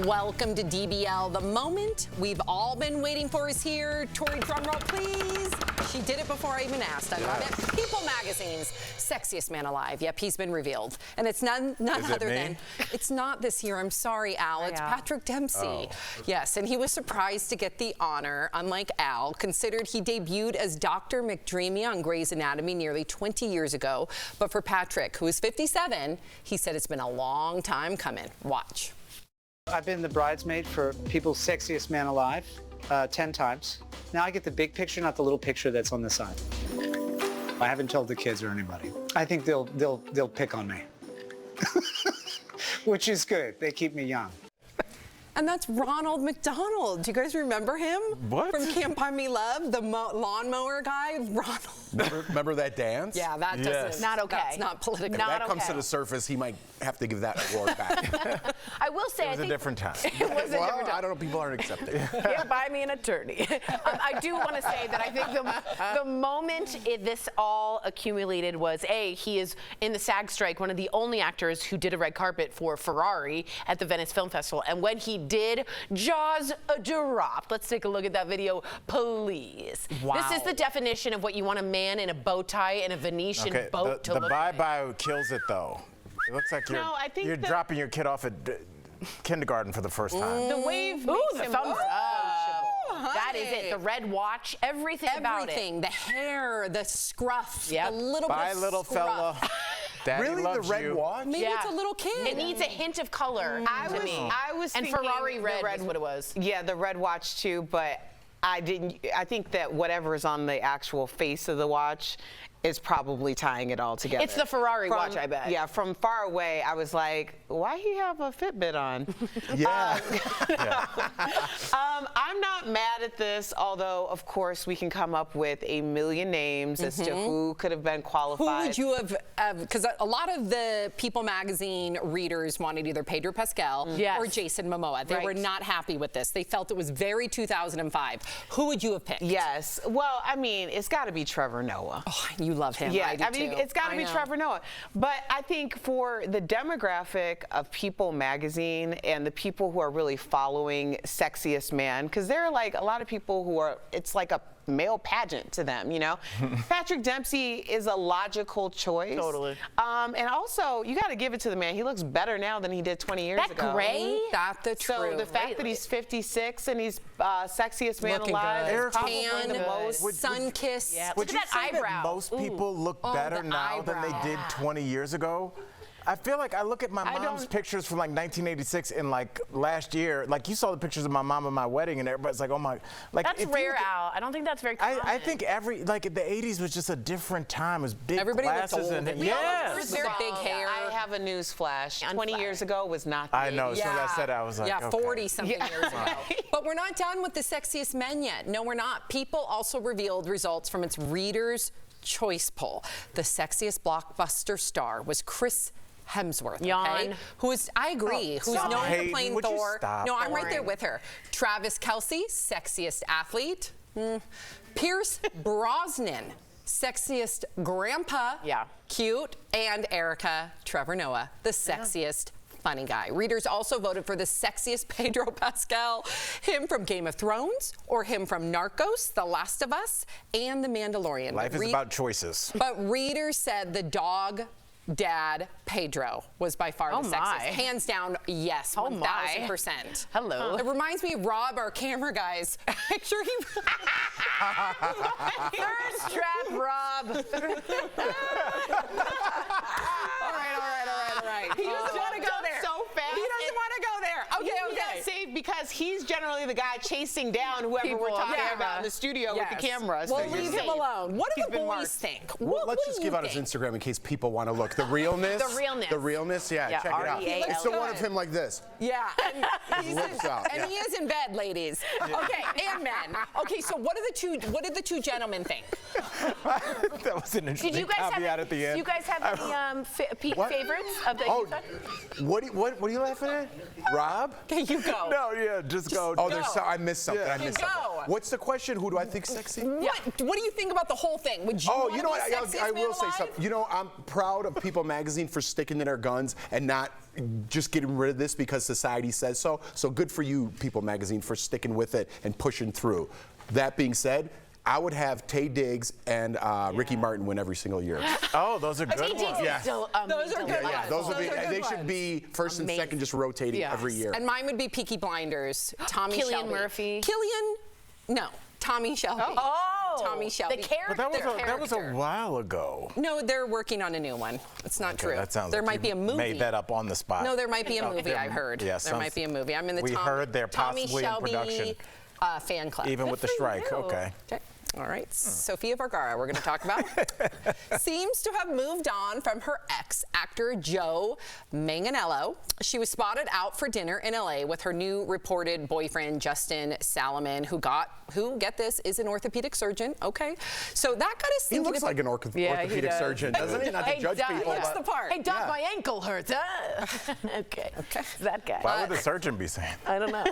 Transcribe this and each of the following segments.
Welcome to DBL. The moment we've all been waiting for is here. Tori, drumroll, please. She did it before I even asked. I love it. People Magazine's Sexiest Man Alive. Yep, he's been revealed. And it's none other than, it's not this year. I'm sorry, Al. It's Patrick Dempsey. Oh. Yes, and he was surprised to get the honor, unlike Al, considered he debuted as Dr. McDreamy on Grey's Anatomy nearly 20 years ago. But for Patrick, who is 57, he said it's been a long time coming. Watch. I've been the bridesmaid for People's Sexiest Man Alive 10 times. Now I get the big picture, not the little picture that's on the side. I haven't told the kids or anybody. I think they'll pick on me, which is good. They keep me young. And that's Ronald McDonald. Do you guys remember him? What? From Can't Buy Me Love, the lawnmower guy, Ronald. Remember that dance? Yeah, that doesn't. Not okay. That's not political. If that comes to the surface, he might have to give that award back. I will say, it was a different time. It was a different time. I don't know. People aren't accepting. Can't buy me an attorney. I do want to say that I think the moment this all accumulated was he is in the SAG strike, one of the only actors who did a red carpet for Ferrari at the Venice Film Festival, and when he did, jaws dropped. Let's take a look at that video, please. Wow. This is the definition of what you want a man in a bow tie and a Venetian boat to look like. The bye-bye kills it, though. It looks like you're dropping your kid off at kindergarten for the first time. The wave makes him approachable. That is it. The red watch, everything about it. Everything. The hair, the scruff, Yep. the little Bye, bit of little scruff. fella. Daddy really, loves the red you. watch? Maybe it's a little kid. It needs a hint of color to me. I was and thinking Ferrari the red is what it was. Yeah, the red watch too, but I think that whatever is on the actual face of the watch is probably tying it all together. It's the Ferrari watch, I bet. Yeah, from far away, I was like, why he have a Fitbit on? Yeah. I'm not mad at this, although, of course, we can come up with a million names as to who could have been qualified. Who would you have, because a lot of the People Magazine readers wanted either Pedro Pascal or Jason Momoa. They were not happy with this. They felt it was very 2005. Who would you have picked? Yes. Well, I mean, it's got to be Trevor Noah. Oh, you love him. Yeah, I mean, too. it's got to be Trevor Noah. But I think for the demographic of People Magazine and the people who are really following Sexiest Man, because there are like a lot of people who are, it's like a male pageant to them, you know? Patrick Dempsey is a logical choice. Totally. And also, you got to give it to the man. He looks better now than he did 20 years ago. That gray? That's the truth. So the fact that he's 56 and he's Sexiest Man Alive is probably the most sun-kissed. Would you Look at that say eyebrow. that most people look better the now than they did 20 years ago? I feel like I look at my mom's pictures from like 1986 and like last year, like you saw the pictures of my mom at my wedding and everybody's like, oh my, like that's rare, Al. I don't think that's very common. I think like the 80s was just a different time. It was big glasses and Their big hair. I have a news flash. 20 years ago was not the I know. As soon as I said it, I was like, yeah, okay. 40-something years ago. But we're not done with the Sexiest Men yet. No, we're not. People also revealed results from its Reader's Choice poll. The sexiest blockbuster star was Chris Hemsworth, okay? Who's, I agree, who's known for playing Thor. No, I'm right there with her. Travis Kelce, sexiest athlete. Pierce Brosnan, sexiest grandpa. Yeah. Cute. And Erica, Trevor Noah, the sexiest funny guy. Readers also voted for the sexiest Pedro Pascal, him from Game of Thrones, or him from Narcos, The Last of Us, and The Mandalorian. Life is about choices. But readers said the dog dad Pedro was by far the sexiest. Hands down, yes, 1,000%. Hello. It reminds me of Rob, our camera guy's picture. First trap, Rob. All right. He doesn't want to go there so fast. He doesn't want to go there. Okay. See, because he's generally the guy chasing down whoever we're talking about in the studio with the cameras. Well, leave him alone. What do the boys think? Well, let's just give out his Instagram in case people want to look. The realness. The realness. Yeah, check it out. It's the one of him like this. Yeah, and he is in bed, ladies. Okay, and men. Okay, so what did the two gentlemen think? That was an interesting caveat at the end. Do you guys have any favorites of the What are you laughing at? Rob? Okay, you go. No, Yeah, just go. Oh, I missed something. Yeah. I missed Go. something. What's the question? Who do I think sexy? What do you think about the whole thing? Would you want to be Sexiest I Man will say Alive? something. You know, I'm proud of People Magazine for sticking to their guns and not just getting rid of this because society says so. So good for you, People Magazine, for sticking with it and pushing through. That being said, I would have Taye Diggs and Ricky Martin win every single year. Oh, those are good Taye ones. Diggs is Yeah. still Those are good ones. Those would be. are good They should ones. be first and Amazing. second, just rotating Yes. every year. And mine would be Peaky Blinders, Tommy Cillian Shelby. Murphy. Tommy Shelby. Oh, Tommy Shelby. The character. But that was a while ago. No, they're working on a new one. It's not true. That sounds there like might be you a movie. Made that up on the spot. No, there might be a movie. I heard. Yeah, there might be a movie. I'm in the we heard they're Tommy possibly in Shelby production. Fan club. Even with the for strike. you. Okay. Okay. All right, Sofia Vergara, we're going to talk about, seems to have moved on from her ex, actor Joe Manganiello. She was spotted out for dinner in LA with her new reported boyfriend, Justin Salomon, who, get this, is an orthopedic surgeon. Okay, so that got us He thinking. looks like an orthopedic does. surgeon, doesn't he? Not to judge Doc, people, Looks but the part. Hey, Doc, Yeah. my ankle hurts. Okay. That guy. Why would the surgeon be saying? I don't know.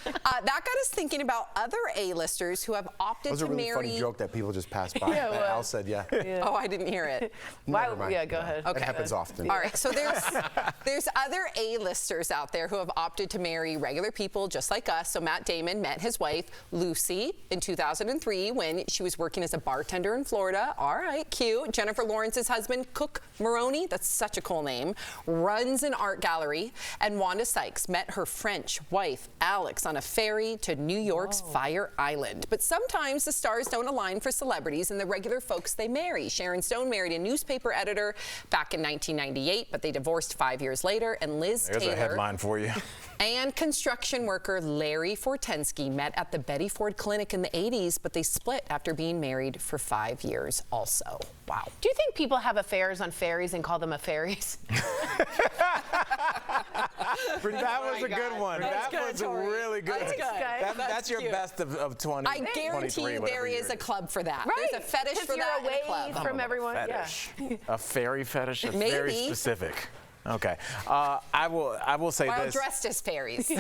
That got us thinking about other A-listers who have opted that was to a really marry. funny joke that people just passed by. Yeah, well. Al said, yeah. Oh, I didn't hear it. Never mind. Yeah, go ahead. That happens often. All right, so there's other A-listers out there who have opted to marry regular people just like us. So Matt Damon met his wife, Lucy, in 2003 when she was working as a bartender in Florida. All right, cute. Jennifer Lawrence's husband, Cook Maroney, that's such a cool name, runs an art gallery. And Wanda Sykes met her French wife, Alex, on a ferry to New York's Fire Island. But sometimes the stars don't align for celebrities and the regular folks they marry. Sharon Stone married a newspaper editor back in 1998, but they divorced 5 years later. And Liz There's Taylor a headline for you. and construction worker Larry Fortensky met at the Betty Ford Clinic in the 80s, but they split after being married for 5 years also. Wow. Do you think people have affairs on ferries and call them affaires? That was a good one. That's That was good, Tori. really good. That's good. That's your cute. best of 20. I guarantee you there is a club for that. Right. There's a fetish 'Cause for you're that in a away club. from everyone. Fetish. A fairy fetish. That's Maybe. very specific. Okay. I will say While this. dressed as fairies.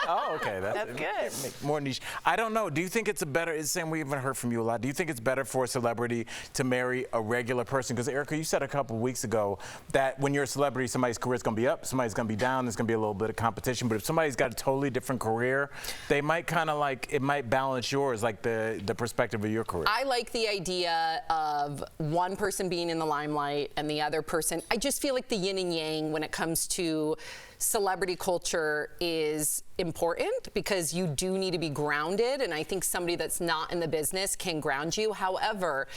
Oh, okay. That's good. More niche. I don't know. Do you think it's Sam, we haven't heard from you a lot. Do you think it's better for a celebrity to marry a regular person? Because Erica, you said a couple weeks ago that when you're a celebrity, somebody's career's going to be up, somebody's going to be down, there's going to be a little bit of competition. But if somebody's got a totally different career, they might kind of it might balance yours, like the perspective of your career. I like the idea of one person being in the limelight and the other person. I just feel like the yin and yang when it comes to celebrity culture is important because you do need to be grounded, and I think somebody that's not in the business can ground you. However,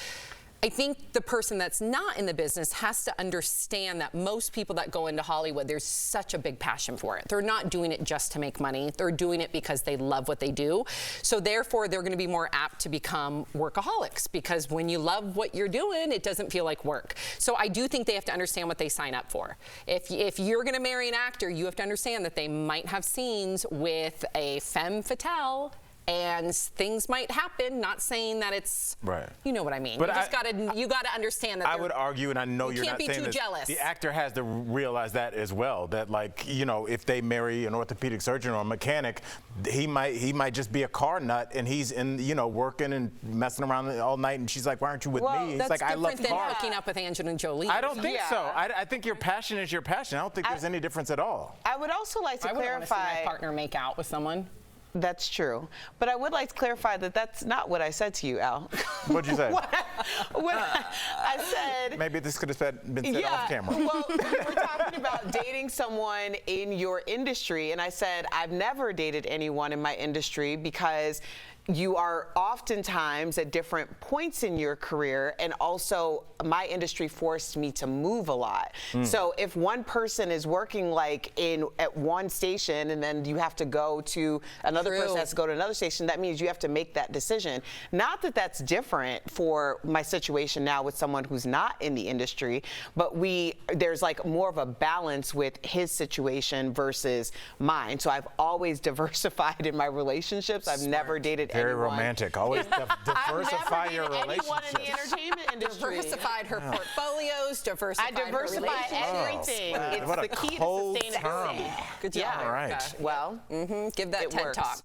I think the person that's not in the business has to understand that most people that go into Hollywood, there's such a big passion for it. They're not doing it just to make money. They're doing it because they love what they do. So therefore, they're going to be more apt to become workaholics because when you love what you're doing, it doesn't feel like work. So I do think they have to understand what they sign up for. If you're going to marry an actor, you have to understand that they might have scenes with a femme fatale and things might happen. Not saying that it's right. You know what I mean. But you gotta understand that. I would argue, and I know you're can't not be saying too this. jealous. The actor has to realize that as well. That if they marry an orthopedic surgeon or a mechanic, he might just be a car nut, and he's in working and messing around all night, and she's like, "Why aren't you with me?" It's that's like I love different than cars. hooking up with Angelina Jolie. I don't think so. I think your passion is your passion. I don't think there's any difference at all. I would also like to I wouldn't want to see clarify. my partner make out with someone. That's true. But I would like to clarify that that's not what I said to you, Al. What'd you say? I said... Maybe this could have been said off camera. Well, we were talking about dating someone in your industry, and I said, I've never dated anyone in my industry because you are oftentimes at different points in your career, and also my industry forced me to move a lot. So if one person is working at one station and then you have to go to another person has to go to another station, that means you have to make that decision. Not that that's different for my situation now with someone who's not in the industry, but there's more of a balance with his situation versus mine. So I've always diversified in my relationships. I've never dated Very anyone. romantic. Always diversify your I've never dated anyone in the relationships. entertainment industry. Diversified her portfolios, diversified I diversify her everything. Wow. It's What a the key to cold sustainability. term. Good job. Yeah. All right. Well, Give that it TED works. Talk.